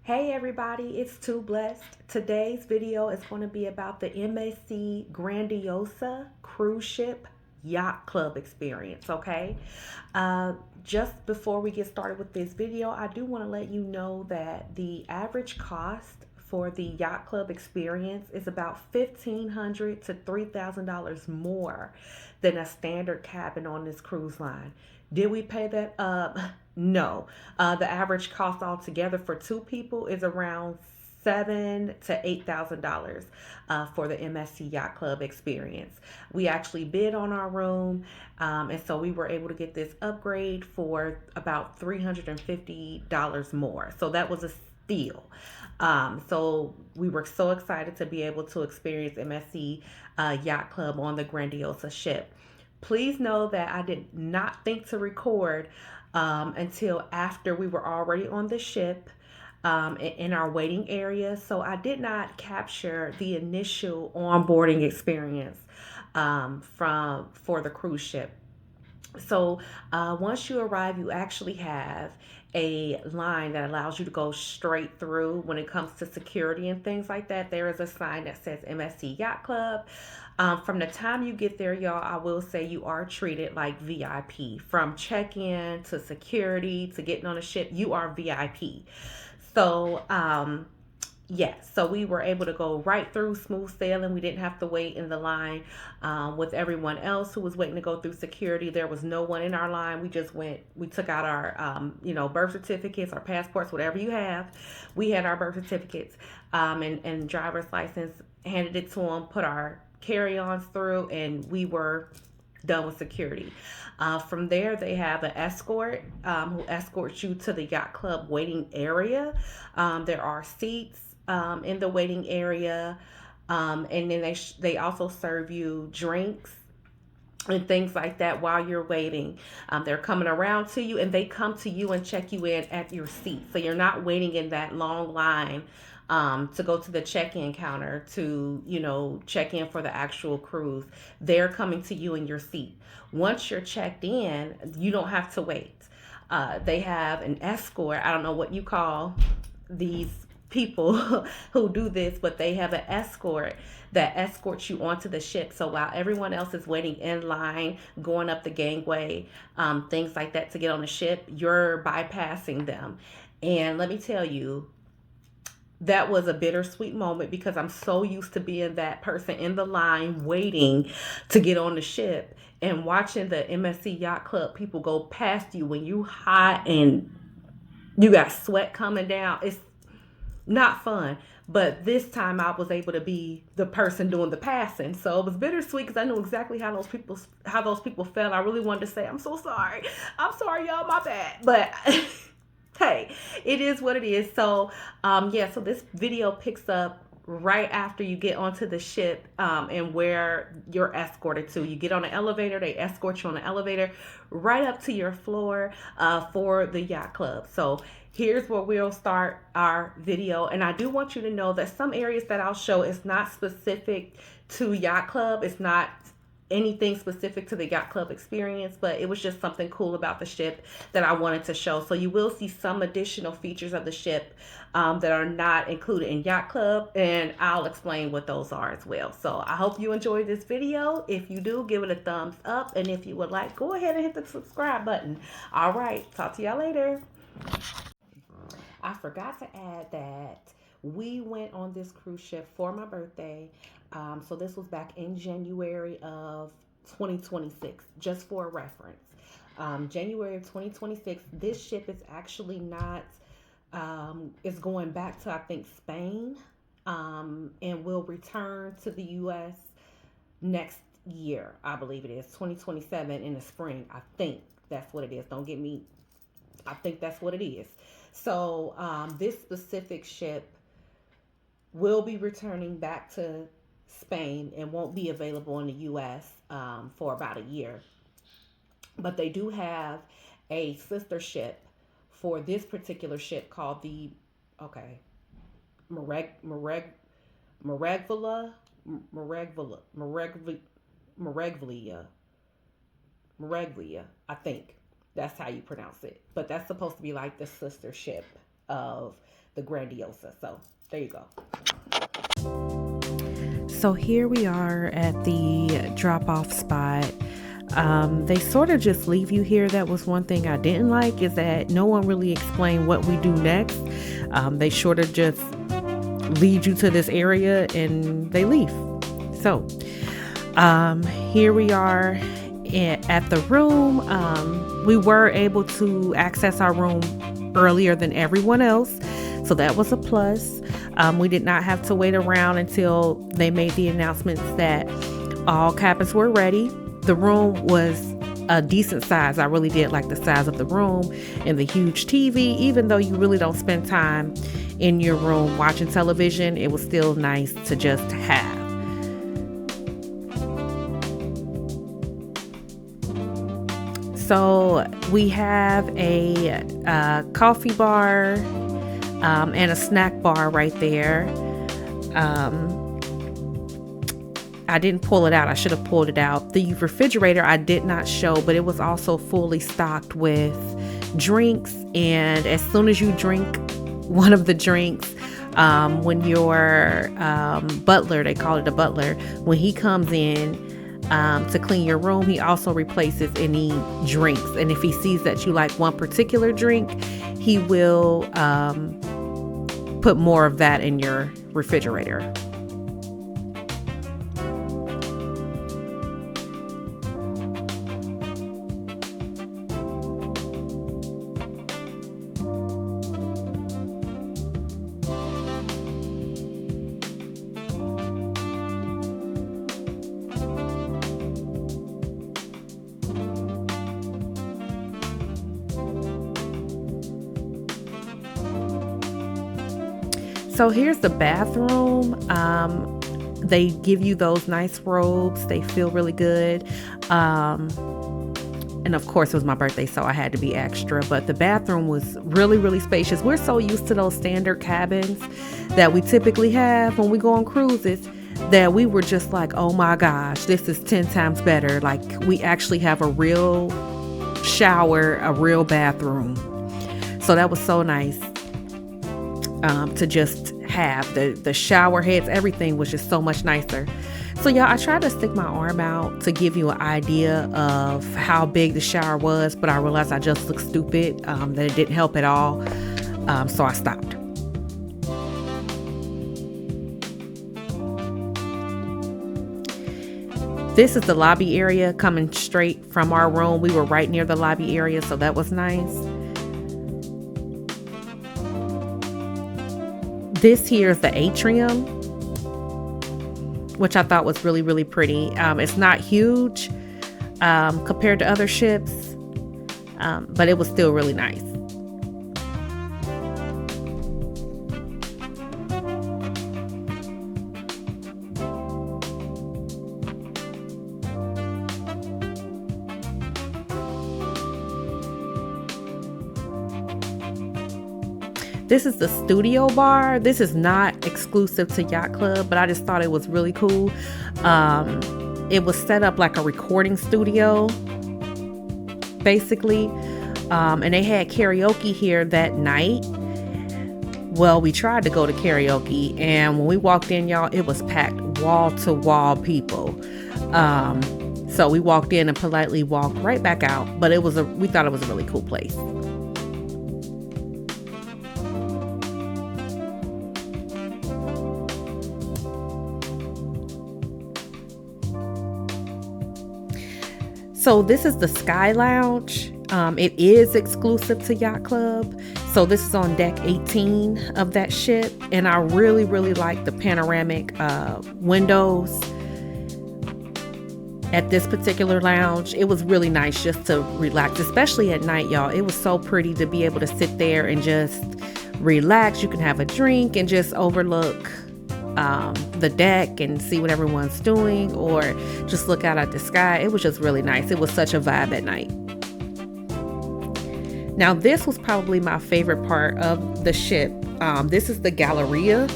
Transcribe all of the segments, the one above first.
Hey everybody, it's Too Blessed. Today's video is going to be about the MSC Grandiosa cruise ship yacht club experience, okay? Uh, just before we get started with this video, I do want to let you know that the average cost for the yacht club experience is about $1,500 to $3,000 more than a standard cabin on this cruise line. Did we pay that up? No. The average cost altogether for two people is around $7,000 to $8,000 for the MSC Yacht Club experience. We actually bid on our room, and so we were able to get this upgrade for about $350 more. So that was a steal. So we were so excited to be able to experience MSC Yacht Club on the Grandiosa ship. Please know that I did not think to record until after we were already on the ship in our waiting area. So I did not capture the initial onboarding experience for the cruise ship. So once you arrive, you actually have a line that allows you to go straight through when it comes to security and things like that. There is a sign that says MSC Yacht Club. From the time you get there, y'all, I will say you are treated like VIP. From check-in to security to getting on a ship, you are VIP. So, yes, so we were able to go right through smooth sailing. We didn't have to wait in the line with everyone else who was waiting to go through security. There was no one in our line. We just went, we took out our, birth certificates, our passports, whatever you have. We had our birth certificates and driver's license, handed it to them, put our carry-ons through, and we were done with security. From there, they have an escort who escorts you to the yacht club waiting area. There are seats in the waiting area, and then they also serve you drinks and things like that while you're waiting. They're coming around to you, and they come to you and check you in at your seat. So you're not waiting in that long line to go to the check-in counter to, check in for the actual cruise. They're coming to you in your seat. Once you're checked in, you don't have to wait. They have an escort. I don't know what you call these people who do this, but they have an escort that escorts you onto the ship. So while everyone else is waiting in line, going up the gangway, things like that to get on the ship, you're bypassing them. And let me tell you, that was a bittersweet moment because I'm so used to being that person in the line waiting to get on the ship and watching the MSC Yacht Club people go past you when you hot and you got sweat coming down. It's not fun. But this time I was able to be the person doing the passing. So it was bittersweet because I knew exactly how those people felt. I really wanted to say, I'm so sorry. I'm sorry, y'all, my bad. But hey, it is what it is. So so this video picks up right after you get onto the ship and where you're escorted to. You get on an elevator, they escort you on the elevator right up to your floor for the yacht club. So here's where we'll start our video. And I do want you to know that some areas that I'll show is not specific to yacht club. It's not anything specific to the yacht club experience, but it was just something cool about the ship that I wanted to show. So you will see some additional features of the ship that are not included in yacht club, and I'll explain what those are as well. So I hope you enjoyed this video. If you do, give it a thumbs up, and if you would like, go ahead and hit the subscribe button. All right, talk to y'all later. I forgot to add that we went on this cruise ship for my birthday. So this was back in January of 2026, just for a reference. January of 2026, this ship is actually not, it's going back to, I think, Spain, and will return to the U.S. next year. I believe it is 2027 in the spring. I think that's what it is. Don't get me, I think that's what it is. So this specific ship will be returning back to Spain and won't be available in the U.S. For about a year. But they do have a sister ship for this particular ship called the, Maragvala, Maragvalia, I think. That's how you pronounce it. But that's supposed to be like the sister ship of the Grandiosa. So there you go. So here we are at the drop-off spot. They sort of just leave you here. That was one thing I didn't like, is that no one really explained what we do next. They sort of just lead you to this area and they leave. So here we are at the room. We were able to access our room earlier than everyone else, so that was a plus. We did not have to wait around until they made the announcements that all cabins were ready. The room was a decent size. I really did like the size of the room and the huge TV. Even though you really don't spend time in your room watching television, it was still nice to just have. So we have a coffee bar and a snack bar right there. I didn't pull it out. I should have pulled it out. The refrigerator I did not show, but it was also fully stocked with drinks. And as soon as you drink one of the drinks, when your butler, they call it a butler, when he comes in to clean your room, he also replaces any drinks. And if he sees that you like one particular drink, he will put more of that in your refrigerator. So here's the bathroom. They give you those nice robes. They feel really good. And of course, it was my birthday, so I had to be extra. But the bathroom was really, really spacious. We're so used to those standard cabins that we typically have when we go on cruises that we were just like, oh my gosh, this is 10 times better. Like, we actually have a real shower, a real bathroom. So that was so nice. To just have the shower heads, everything was just so much nicer. So yeah, I tried to stick my arm out to give you an idea of how big the shower was, but I realized I just looked stupid, that it didn't help at all. So I stopped. This is the lobby area coming straight from our room. We were right near the lobby area, so that was nice. This here is the atrium, which I thought was really, really pretty. It's not huge compared to other ships, but it was still really nice. This is the studio bar. This is not exclusive to Yacht Club, but I just thought it was really cool. It was set up like a recording studio, basically. And they had karaoke here that night. Well, we tried to go to karaoke, and when we walked in, y'all, it was packed wall to wall people. So we walked in and politely walked right back out, but we thought it was a really cool place. So this is the Sky Lounge. It is exclusive to Yacht Club. So this is on deck 18 of that ship. And I really, really like the panoramic windows at this particular lounge. It was really nice just to relax, especially at night, y'all. It was so pretty to be able to sit there and just relax. You can have a drink and just overlook the deck and see what everyone's doing, or just look out at the sky. It was just really nice. It was such a vibe at night. Now this was probably my favorite part of the ship. This is the Galleria.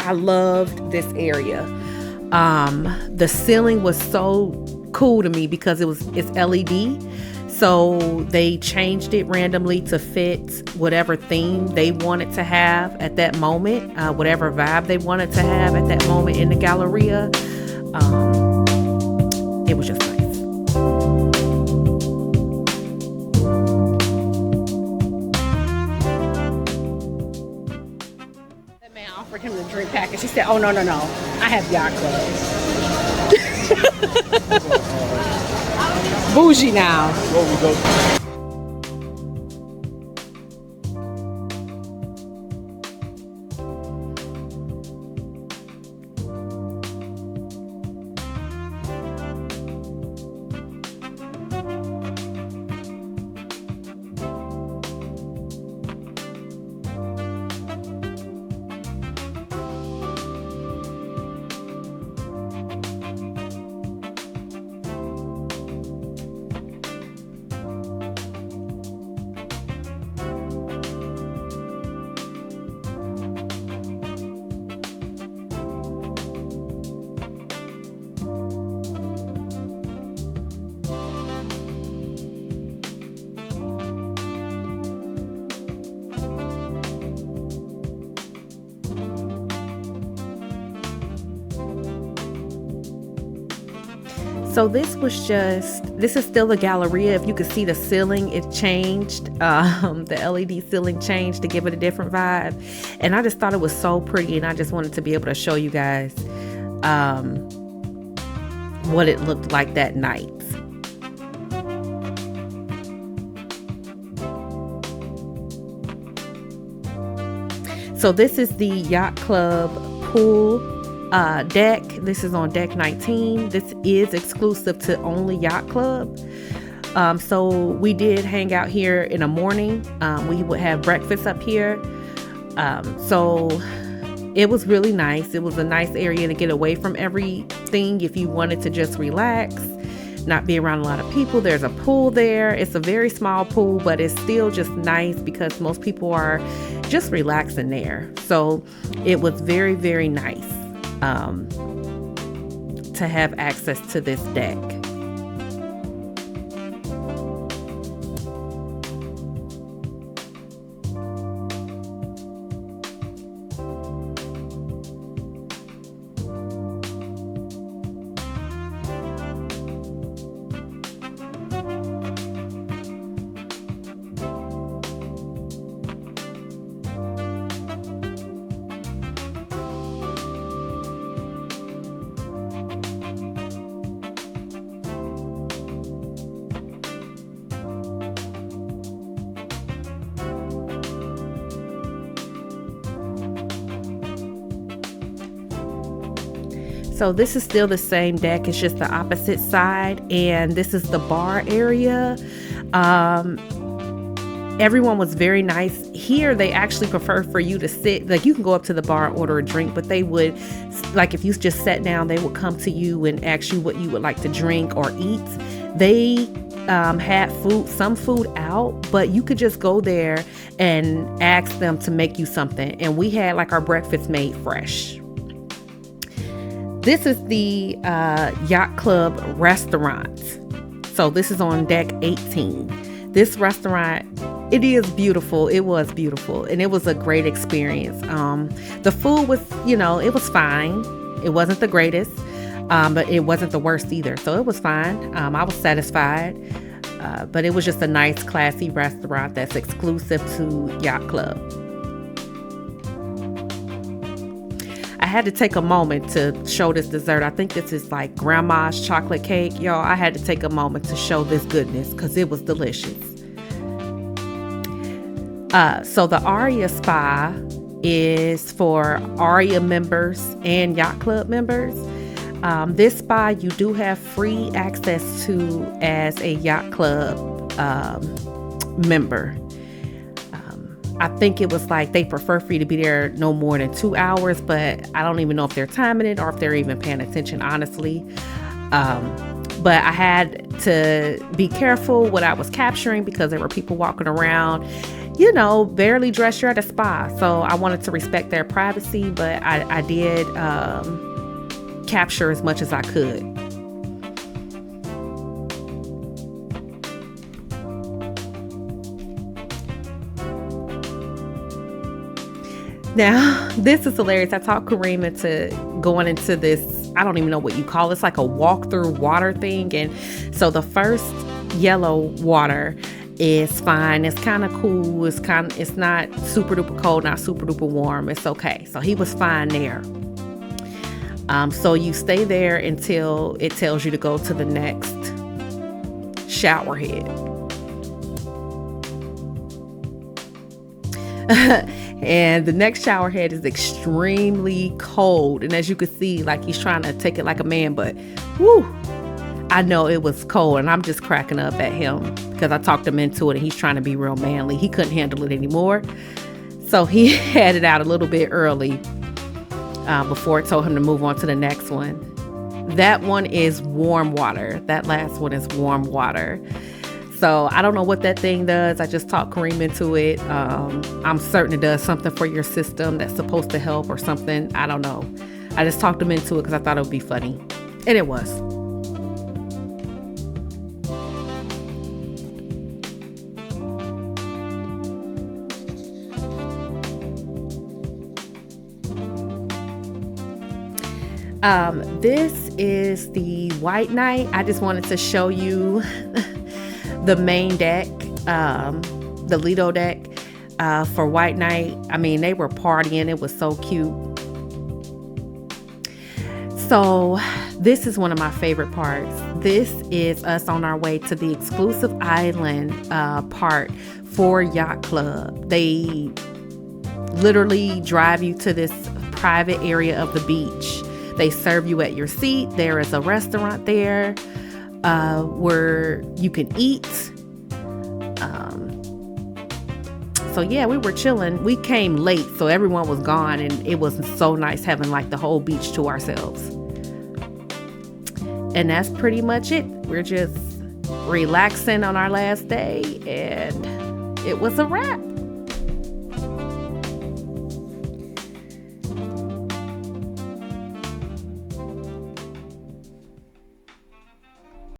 I loved this area. The ceiling was so cool to me because it's LED. So they changed it randomly to fit whatever theme they wanted to have at that moment, whatever vibe they wanted to have at that moment in the Galleria. It was just nice. That man offered him the drink package. He said, "Oh no, no, no! I have Yacht Club." Bougie now. So this is still the Galleria. If you could see the ceiling, it changed. The LED ceiling changed to give it a different vibe. And I just thought it was so pretty, and I just wanted to be able to show you guys what it looked like that night. So this is the Yacht Club pool deck. This is on deck 19. This is exclusive to only Yacht Club. So we did hang out here in the morning. We would have breakfast up here. So it was really nice. It was a nice area to get away from everything if you wanted to just relax, not be around a lot of people. There's a pool there. It's a very small pool, but it's still just nice because most people are just relaxing there. So it was very, very nice to have access to this deck. So this is still the same deck, it's just the opposite side, and this is the bar area. Everyone was very nice. Here they actually prefer for you to sit, like you can go up to the bar and order a drink, but they would, like if you just sat down, they would come to you and ask you what you would like to drink or eat. They had some food out, but you could just go there and ask them to make you something, and we had like our breakfast made fresh. This is the Yacht Club restaurant. So this is on deck 18. This restaurant, it is beautiful. It was beautiful, and it was a great experience. The food was, it was fine. It wasn't the greatest, but it wasn't the worst either. So it was fine. I was satisfied, but it was just a nice, classy restaurant that's exclusive to Yacht Club. I had to take a moment to show this dessert. I think this is like grandma's chocolate cake. Y'all, I had to take a moment to show this goodness because it was delicious. So the Aurea Spa is for Aurea members and Yacht Club members. This spa you do have free access to as a Yacht Club member. I think it was like they prefer for you to be there no more than 2 hours, but I don't even know if they're timing it or if they're even paying attention, honestly. But I had to be careful what I was capturing because there were people walking around, barely dressed. You're at a spa. So I wanted to respect their privacy, but I did capture as much as I could. Now, this is hilarious. I talked Kareem into going into this, I don't even know what you call it. It's like a walk-through water thing. And so the first yellow water is fine. It's kind of cool. It's not super duper cold, not super duper warm. It's okay. So he was fine there. So you stay there until it tells you to go to the next shower head. And the next shower head is extremely cold. And as you can see, like he's trying to take it like a man, but whoo, I know it was cold. And I'm just cracking up at him because I talked him into it and he's trying to be real manly. He couldn't handle it anymore. So he had it out a little bit early before it told him to move on to the next one. That one is warm water. That last one is warm water. So I don't know what that thing does. I just talked Kareem into it. I'm certain it does something for your system that's supposed to help or something. I don't know. I just talked him into it because I thought it would be funny. And it was. This is the white night. I just wanted to show you the main deck, the Lido deck for white night. I mean, they were partying. It was so cute. So this is one of my favorite parts. This is us on our way to the exclusive island part for Yacht Club. They literally drive you to this private area of the beach. They serve you at your seat. There is a restaurant there where you can eat. So yeah, we were chilling. We came late, so everyone was gone, and it was so nice having like the whole beach to ourselves. And that's pretty much it. We're just relaxing on our last day, and it was a wrap.